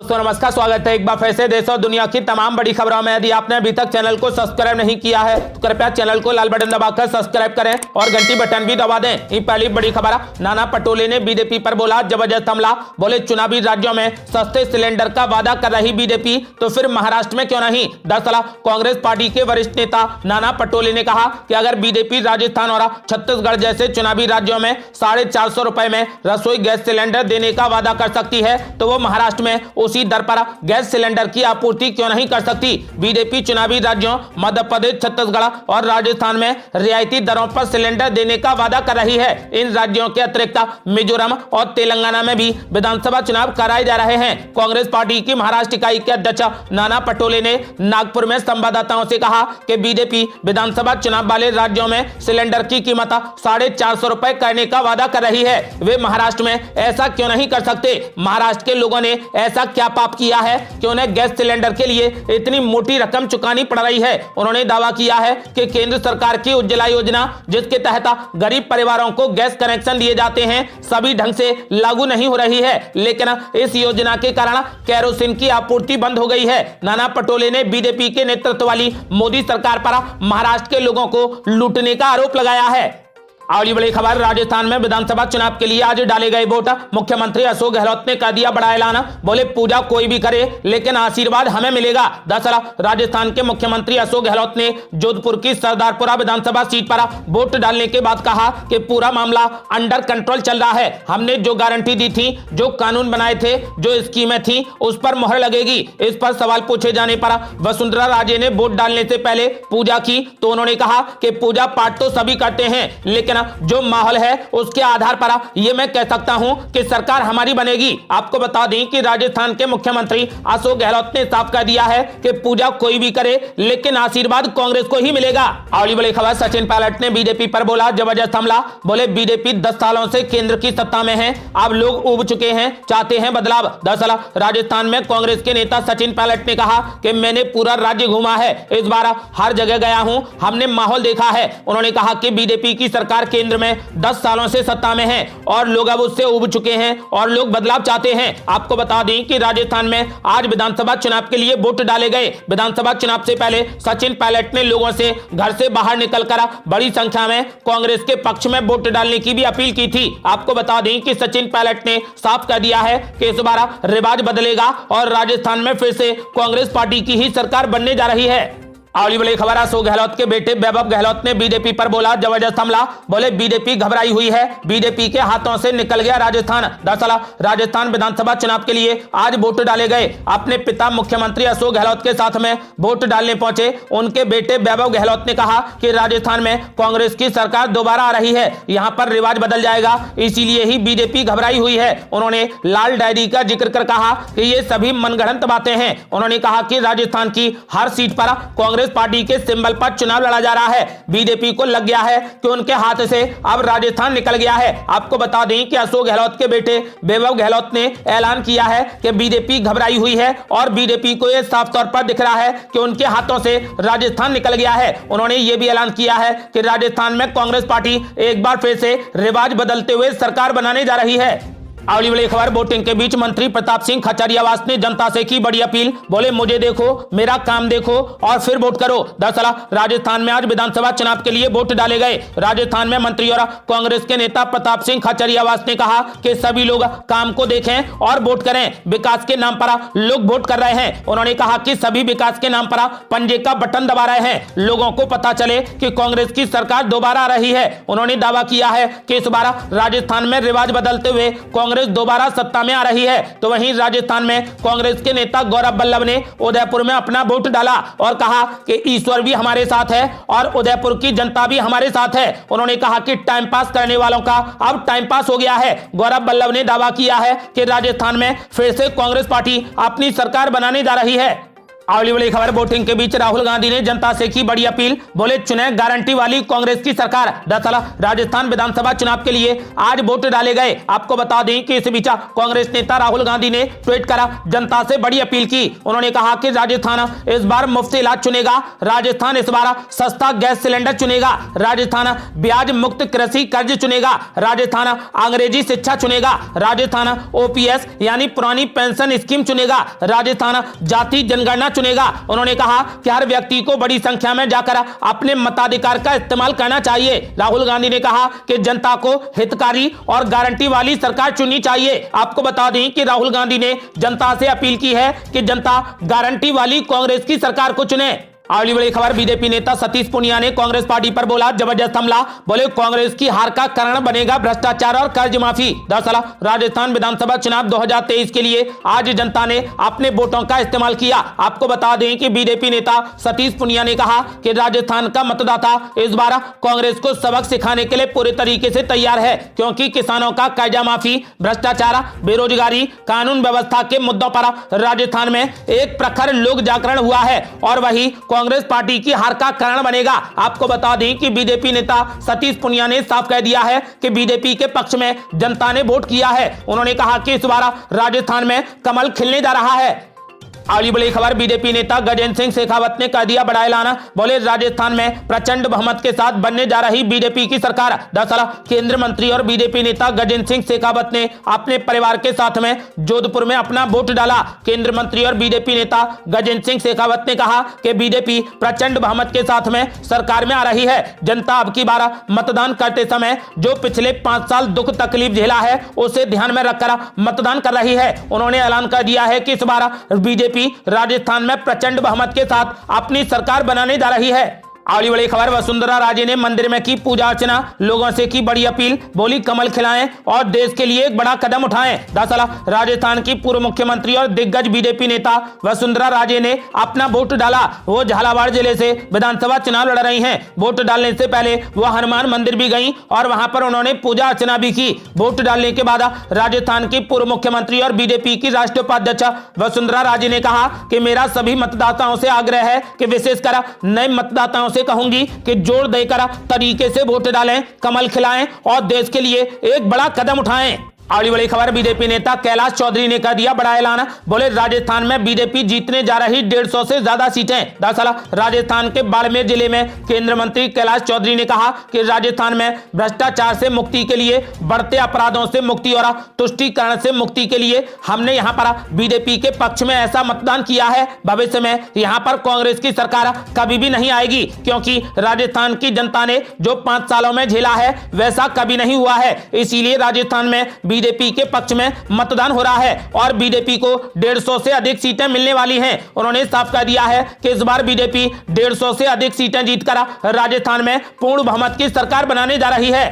दोस्तों नमस्कार, स्वागत है एक बार फिर से देश और दुनिया की तमाम बड़ी खबरों में। यदि आपने अभी तक चैनल को सब्सक्राइब नहीं किया है तो कृपया चैनल को लाल बटन दबाकर सब्सक्राइब करें और घंटी बटन भी दबा दें। ये पहली बड़ी खबर। नाना पटोले ने बीजेपी पर बोला जबरदस्त हमला। बोले चुनावी राज्यों में सस्ते सिलेंडर का वादा कर रही बीजेपी तो फिर महाराष्ट्र में क्यों नहीं। दरअसल कांग्रेस पार्टी के वरिष्ठ नेता नाना पटोले ने कहा कि अगर बीजेपी राजस्थान और छत्तीसगढ़ जैसे चुनावी राज्यों में 450 रुपए में रसोई गैस सिलेंडर देने का वादा कर सकती है तो वो महाराष्ट्र में उसी दर पर गैस सिलेंडर की आपूर्ति क्यों नहीं कर सकती। बीजेपी चुनावी राज्यों मध्य प्रदेश, छत्तीसगढ़ और राजस्थान में रियायती दरों पर सिलेंडर देने का वादा कर रही है। इन राज्यों के अतिरिक्त मिजोरम और तेलंगाना में भी विधानसभा चुनाव कराए जा रहे हैं। कांग्रेस पार्टी की महाराष्ट्र इकाई के अध्यक्ष नाना पटोले ने नागपुर में संवाददाताओं से कहा कि बीजेपी विधानसभा चुनाव वाले राज्यों में सिलेंडर की कीमत 450 रुपए करने का वादा कर रही है। वे महाराष्ट्र में ऐसा क्यों नहीं कर सकते। महाराष्ट्र के लोगों ने ऐसा क्या पाप किया है कि उन्हें गैस सिलेंडर के लिए इतनी मोटी रकम चुकानी पड़ रही है। उन्होंने दावा किया है कि केंद्र सरकार की उज्ज्वला योजना जिसके तहत गरीब परिवारों को गैस कनेक्शन दिए जाते हैं सभी ढंग से लागू नहीं हो रही है, लेकिन इस योजना के कारण केरोसिन की आपूर्ति बंद हो गई है। नाना पटोले ने बीजेपी के नेतृत्व वाली मोदी सरकार पर महाराष्ट्र के लोगों को लूटने का आरोप लगाया है। अगली बड़ी खबर। राजस्थान में विधानसभा चुनाव के लिए आज डाले गए वोट। मुख्यमंत्री अशोक गहलोत ने कर दिया बड़ा ऐलान। बोले पूजा कोई भी करे लेकिन आशीर्वाद हमें मिलेगा। दरअसल राजस्थान के मुख्यमंत्री अशोक गहलोत ने जोधपुर की सरदारपुरा विधानसभा सीट पर वोट डालने के बाद कहा कि पूरा मामला अंडर कंट्रोल चल रहा है। हमने जो गारंटी दी थी, जो कानून बनाए थे, जो स्कीमें थी उस पर मोहर लगेगी। इस पर सवाल पूछे जाने पर वसुंधरा राजे ने वोट डालने से पहले पूजा की तो उन्होंने कहा कि पूजा पाठ तो सभी करते हैं लेकिन जो माहौल है उसके आधार पर यह मैं कह सकता हूं कि सरकार हमारी बनेगी। आपको बता दें कि राजस्थान के मुख्यमंत्री अशोक गहलोत ने साफ कर दिया है कि पूजा कोई भी करे लेकिन आशीर्वाद कांग्रेस को ही मिलेगा। अगली बड़ी खबर। सचिन पायलट ने बीजेपी पर बोला जबरदस्त हमला। बोले बीजेपी 10 सालों से केंद्र की सत्ता में है, अब लोग उब चुके हैं, चाहते हैं बदलाव। दरअसल राजस्थान में कांग्रेस के नेता सचिन पायलट ने कहा कि मैंने पूरा राज्य घूमा है, इस बार हर जगह गया हूं, हमने माहौल देखा है। उन्होंने कहा कि बीजेपी की सरकार केंद्र में 10 सालों से सत्ता में है और लोग अब उससे उब चुके हैं और लोग बदलाव चाहते हैं। आपको बता दें कि राजस्थान में आज विधानसभा चुनाव के लिए वोट डाले गए। विधानसभा चुनाव से पहले सचिन पायलट ने लोगों से घर से बाहर निकलकर बड़ी संख्या में कांग्रेस के पक्ष में वोट डालने की भी अपील की थी। आपको बता दें कि सचिन पायलट ने साफ कर दिया है कि इस बार रिवाज बदलेगा और राजस्थान में फिर से कांग्रेस पार्टी की ही सरकार बनने जा रही है। अगली बड़ी खबर। अशोक गहलोत के बेटे वैभव गहलोत ने बीजेपी पर बोला जबरदस्त हमला। बोले बीजेपी घबराई हुई है, बीजेपी के हाथों से निकल गया राजस्थान। दरअसल राजस्थान विधानसभा चुनाव के लिए आज वोट डाले गए। अपने पिता मुख्यमंत्री अशोक गहलोत के साथ में वोट डालने पहुंचे उनके बेटे वैभव गहलोत ने कहा कि राजस्थान में कांग्रेस की सरकार दोबारा आ रही है, यहाँ पर रिवाज बदल जाएगा, इसीलिए ही बीजेपी घबराई हुई है। उन्होंने लाल डायरी का जिक्र कर कहा कि ये सभी मनगढ़ंत बातें हैं। उन्होंने कहा कि राजस्थान की हर सीट पर कांग्रेस पार्टी के सिंबल पर चुनाव लड़ा जा रहा है। बीजेपी को लग गया है कि उनके हाथ से अब राजस्थान निकल गया है। आपको बता दें कि अशोक गहलोत के बेटे वैभव गहलोत ने ऐलान किया है कि बीजेपी घबराई हुई है और बीजेपी को यह साफ तौर पर दिख रहा है कि उनके हाथों से राजस्थान निकल गया है। उन्होंने यह भी ऐलान किया है कि राजस्थान में कांग्रेस पार्टी एक बार फिर से रिवाज बदलते हुए सरकार बनाने जा रही है। अगली बड़ी खबर। वोटिंग के बीच मंत्री प्रताप सिंह खचरियावास ने जनता से की बड़ी अपील। बोले मुझे देखो, मेरा काम देखो और फिर वोट करो। दरअसल राजस्थान में आज विधानसभा चुनाव के लिए वोट डाले गए। राजस्थान में मंत्री और कांग्रेस के नेता प्रताप सिंह खचरियावास ने कहा कि सभी लोग काम को देखें और वोट करें। विकास के नाम पर लोग वोट कर रहे हैं। उन्होंने कहा कि सभी विकास के नाम पर पंजे का बटन दबा रहे हैं, लोगों को पता चले कि कांग्रेस की सरकार दोबारा आ रही है। उन्होंने दावा किया है कि इस बार राजस्थान में रिवाज बदलते हुए कांग्रेस दोबारा सत्ता में आ रही है। तो वहीं राजस्थान में कांग्रेस के नेता गौरव वल्लभ ने उदयपुर में अपना वोट डाला और कहा कि ईश्वर भी हमारे साथ है और उदयपुर की जनता भी हमारे साथ है। उन्होंने कहा कि टाइम पास करने वालों का अब टाइम पास हो गया है। गौरव वल्लभ ने दावा किया है कि राजस्थान में फिर से कांग्रेस पार्टी अपनी सरकार बनाने जा रही है। अगली बड़ी खबर, वोटिंग के बीच राहुल गांधी ने जनता से की बड़ी अपील, बोले चुने गारंटी वाली कांग्रेस की सरकार। दरअसल राजस्थान विधानसभा चुनाव के लिए आज वोट डाले गए। आपको बता दें कि इस बीच कांग्रेस नेता राहुल गांधी ने ट्वीट करा जनता से बड़ी अपील की। उन्होंने कहा कि राजस्थान इस बार मुफ्त इलाज चुनेगा, राजस्थान इस बार सस्ता गैस सिलेंडर चुनेगा, राजस्थान ब्याज मुक्त कृषि कर्ज चुनेगा, राजस्थान अंग्रेजी शिक्षा चुनेगा, राजस्थान ओपीएस यानी पुरानी पेंशन स्कीम चुनेगा, राजस्थान जाति जनगणना चुनेगा। उन्होंने कहा कि हर व्यक्ति को बड़ी संख्या में जाकर अपने मताधिकार का इस्तेमाल करना चाहिए। राहुल गांधी ने कहा कि जनता को हितकारी और गारंटी वाली सरकार चुननी चाहिए। आपको बता दें कि राहुल गांधी ने जनता से अपील की है कि जनता गारंटी वाली कांग्रेस की सरकार को चुने। अगली बड़ी खबर, बीजेपी नेता सतीश पूनिया ने कांग्रेस पार्टी पर बोला जबरदस्त हमला, बोले कांग्रेस की हार का कारण बनेगा भ्रष्टाचार और कर्ज माफी। दरअसल राजस्थान विधानसभा चुनाव 2023 के लिए आज जनता ने अपने वोटों का इस्तेमाल किया। आपको बता दें कि बीजेपी नेता सतीश पूनिया ने कहा कि राजस्थान का मतदाता इस बार कांग्रेस को सबक सिखाने के लिए पूरे तरीके से तैयार है, क्योंकि किसानों का कर्जा माफी, भ्रष्टाचार, बेरोजगारी, कानून व्यवस्था के मुद्दों पर राजस्थान में एक प्रखर लोक जागरण हुआ है और वही कांग्रेस पार्टी की हार का कारण बनेगा। आपको बता दें कि बीजेपी नेता सतीश पूनिया ने साफ कह दिया है कि बीजेपी के पक्ष में जनता ने वोट किया है। उन्होंने कहा कि इस बार राजस्थान में कमल खिलने जा रहा है। अगली बड़ी खबर, बीजेपी नेता गजेंद्र सिंह शेखावत ने कर दिया बड़ा ऐलान, बोले राजस्थान में प्रचंड बहुमत के साथ बनने जा रही बीजेपी की सरकार। दरअसल केंद्रीय मंत्री और बीजेपी नेता गजेंद्र सिंह शेखावत ने अपने परिवार के साथ में जोधपुर में अपना वोट डाला। केंद्रीय मंत्री और बीजेपी नेता गजेंद्र सिंह शेखावत ने कहा कि बीजेपी प्रचंड बहुमत के साथ में सरकार में आ रही है। जनता अब की बार मतदान करते समय जो पिछले 5 साल दुख तकलीफ झेला है उसे ध्यान में रखकर मतदान कर रही है। उन्होंने ऐलान कर दिया है कि इस बार बीजेपी राजस्थान में प्रचंड बहुमत के साथ अपनी सरकार बनाने जा रही है। अगली बड़ी खबर, वसुंधरा राजे ने मंदिर में की पूजा अर्चना, लोगों से की बड़ी अपील, बोली कमल खिलाएं और देश के लिए एक बड़ा कदम उठाएं। दरअसल राजस्थान की पूर्व मुख्यमंत्री और दिग्गज बीजेपी नेता वसुंधरा राजे ने अपना वोट डाला। वो झालावाड़ जिले से विधानसभा चुनाव लड़ रही हैं। वोट डालने से पहले वो हनुमान मंदिर भी गई और वहां पर उन्होंने पूजा अर्चना भी की। वोट डालने के बाद राजस्थान की पूर्व मुख्यमंत्री और बीजेपी की राष्ट्रीय उपाध्यक्ष वसुंधरा राजे ने कहा कि मेरा सभी मतदाताओं से आग्रह है कि विशेषकर नए मतदाताओं से कहूंगी कि जोर देकर तरीके से वोट डालें, कमल खिलाएं और देश के लिए एक बड़ा कदम उठाएं। अगली बड़ी खबर, बीजेपी नेता कैलाश चौधरी ने कर दिया बड़ा ऐलान, बोले राजस्थान में बीजेपी जीतने जा रही 150 से ज्यादा सीटें। दरअसल राजस्थान के बाड़मेर जिले में केंद्रीय मंत्री कैलाश चौधरी ने कहा कि राजस्थान में भ्रष्टाचार से मुक्ति के लिए, बढ़ते अपराधों से मुक्ति और तुष्टीकरण से मुक्ति के लिए हमने यहाँ पर बीजेपी के पक्ष में ऐसा मतदान किया है। भविष्य में यहाँ पर कांग्रेस की सरकार कभी भी नहीं आएगी, क्योंकि राजस्थान की जनता ने जो 5 सालों में झेला है वैसा कभी नहीं हुआ है। इसीलिए राजस्थान में बीजेपी के पक्ष में मतदान हो रहा है और बीजेपी को 150 से अधिक सीटें मिलने वाली हैं। उन्होंने साफ कर दिया है कि इस बार बीजेपी 150 से अधिक सीटें जीतकर राजस्थान में पूर्ण बहुमत की सरकार बनाने जा रही है।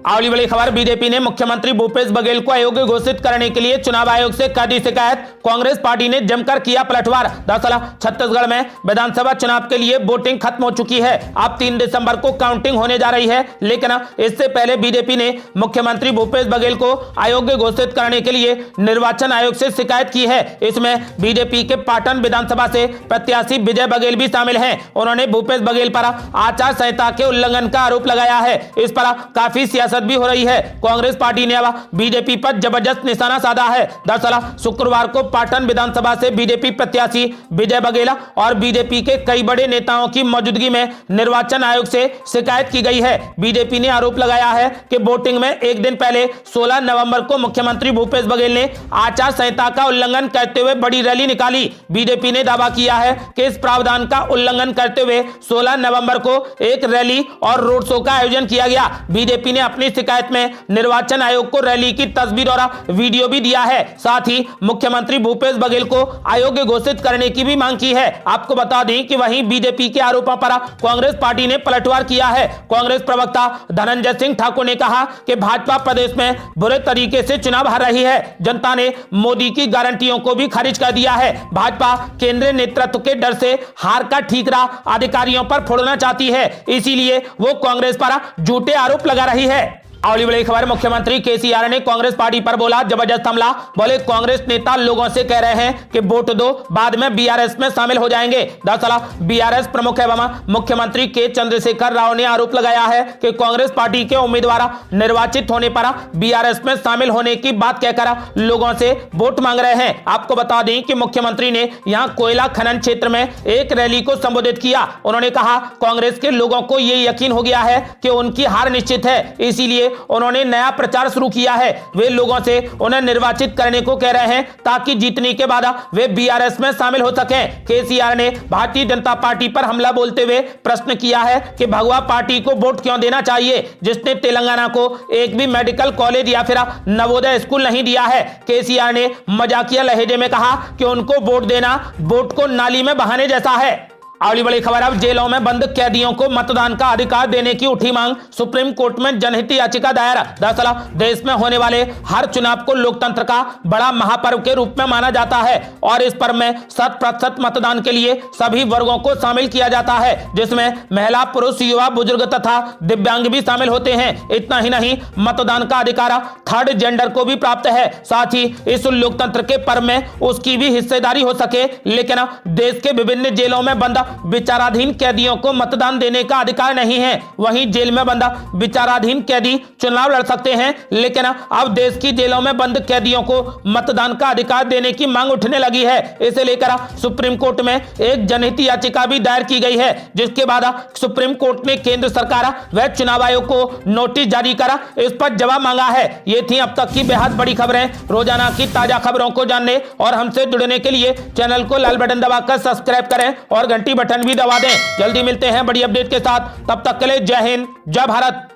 अगली बड़ी खबर, बीजेपी ने मुख्यमंत्री भूपेश बघेल को अयोग्य घोषित करने के लिए चुनाव आयोग से कर दी शिकायत। कांग्रेस पार्टी ने जमकर किया पलटवार। दरअसल छत्तीसगढ़ में विधानसभा चुनाव के लिए वोटिंग खत्म हो चुकी है। अब 3 दिसंबर को काउंटिंग होने जा रही है, लेकिन इससे पहले बीजेपी ने मुख्यमंत्री भूपेश बघेल को अयोग्य घोषित करने के लिए निर्वाचन आयोग से शिकायत की है। इसमें बीजेपी के पाटन विधानसभा से प्रत्याशी विजय बघेल भी शामिल हैं। उन्होंने भूपेश बघेल पर आचार संहिता के उल्लंघन का आरोप लगाया है। इस पर काफी सियासत भी हो रही है। कांग्रेस पार्टी ने अब बीजेपी पर जबरदस्त निशाना साधा है। दरअसल शुक्रवार को पाटन विधानसभा से बीजेपी प्रत्याशी विजय बघेल और बीजेपी के कई बड़े नेताओं की मौजूदगी में निर्वाचन आयोग से शिकायत की गई है। बीजेपी ने आरोप लगाया है कि वोटिंग में एक दिन पहले 16 नवंबर को मुख्यमंत्री भूपेश बघेल ने आचार संहिता का उल्लंघन करते हुए बड़ी रैली निकाली। बीजेपी ने दावा किया है कि इस प्रावधान का उल्लंघन करते हुए 16 नवंबर को एक रैली और रोड शो का आयोजन किया गया। बीजेपी ने अपनी शिकायत में निर्वाचन आयोग को रैली की तस्वीर और वीडियो भी दिया है। साथ ही मुख्यमंत्री भूपेश बघेल को अयोग्य घोषित करने की भी मांग की है। आपको बता दें कि वहीं बीजेपी के आरोपों पर कांग्रेस पार्टी ने पलटवार किया है। कांग्रेस प्रवक्ता धनंजय सिंह ठाकुर ने कहा कि भाजपा प्रदेश में बुरे तरीके से चुनाव हार रही है। जनता ने मोदी की गारंटियों को भी खारिज कर दिया है। भाजपा केंद्रीय नेतृत्व के डर से हार का ठीकरा अधिकारियों पर फोड़ना चाहती है, इसीलिए वो कांग्रेस पर झूठे आरोप लगा रही है। अगली बड़ी खबर, मुख्यमंत्री केसीआर ने कांग्रेस पार्टी पर बोला जबरदस्त हमला। बोले कांग्रेस नेता लोगों से कह रहे हैं कि वोट दो, बाद में बीआरएस में शामिल हो जाएंगे। दरअसल बीआरएस प्रमुख एवं मुख्यमंत्री के चंद्रशेखर राव ने आरोप लगाया है कि कांग्रेस पार्टी के उम्मीदवार निर्वाचित होने पर बीआरएस में शामिल होने की बात कहकर लोगों से वोट मांग रहे हैं। आपको बता दें कि मुख्यमंत्री ने यहां कोयला खनन क्षेत्र में एक रैली को संबोधित किया। उन्होंने कहा कांग्रेस के लोगों को यह यकीन हो गया है कि उनकी हार निश्चित है, इसीलिए उन्होंने नया प्रचार शुरू किया है। वे लोगों से उन्हें निर्वाचित करने को कह रहे हैं ताकि जीतने के बाद वे बीआरएस में शामिल हो सकें। केसीआर ने भारतीय जनता पार्टी पर हमला बोलते हुए प्रश्न किया है कि भगवा पार्टी को वोट क्यों देना चाहिए, जिसने तेलंगाना को एक भी मेडिकल कॉलेज या फिर नवोदय स्कूल नहीं दिया है। केसीआर ने मजाकिया लहजे में कहा कि उनको वोट देना वोट को नाली में बहाने जैसा है। अगली बड़ी खबर, अब जेलों में बंद कैदियों को मतदान का अधिकार देने की उठी मांग। सुप्रीम कोर्ट में जनहित याचिका दायर। दरअसल देश में होने वाले हर चुनाव को लोकतंत्र का बड़ा महापर्व के रूप में माना जाता है और इस पर्व में 100% मतदान के लिए सभी वर्गों को शामिल किया जाता है, जिसमें महिला, पुरुष, युवा, बुजुर्ग तथा दिव्यांग भी शामिल होते हैं। इतना ही नहीं, मतदान का अधिकार थर्ड जेंडर को भी प्राप्त है। साथ ही इस लोकतंत्र के पर्व में उसकी भी हिस्सेदारी हो सके। लेकिन देश के विभिन्न जेलों में बंद विचाराधीन कैदियों को मतदान देने का अधिकार नहीं है। वहीं जेल में बंद विचाराधीन कैदी चुनाव लड़ सकते हैं, लेकिन अब देश की जेलों में बंद कैदियों को मतदान का अधिकार देने की मांग उठने लगी है। इसे लेकर सुप्रीम कोर्ट में एक जनहित याचिका भी दायर की गई है, जिसके बाद सुप्रीम कोर्ट ने केंद्र सरकार व चुनाव आयोग को नोटिस जारी कर इस पर जवाब मांगा है। ये थी अब तक की बेहद बड़ी खबरें। रोजाना की ताजा खबरों को जानने और हमसे जुड़ने के लिए चैनल को लाल बटन दबाकर सब्सक्राइब करें और घंटी बटन भी दबा दें। जल्दी मिलते हैं बड़ी अपडेट के साथ, तब तक के लिए जय हिंद, जय भारत।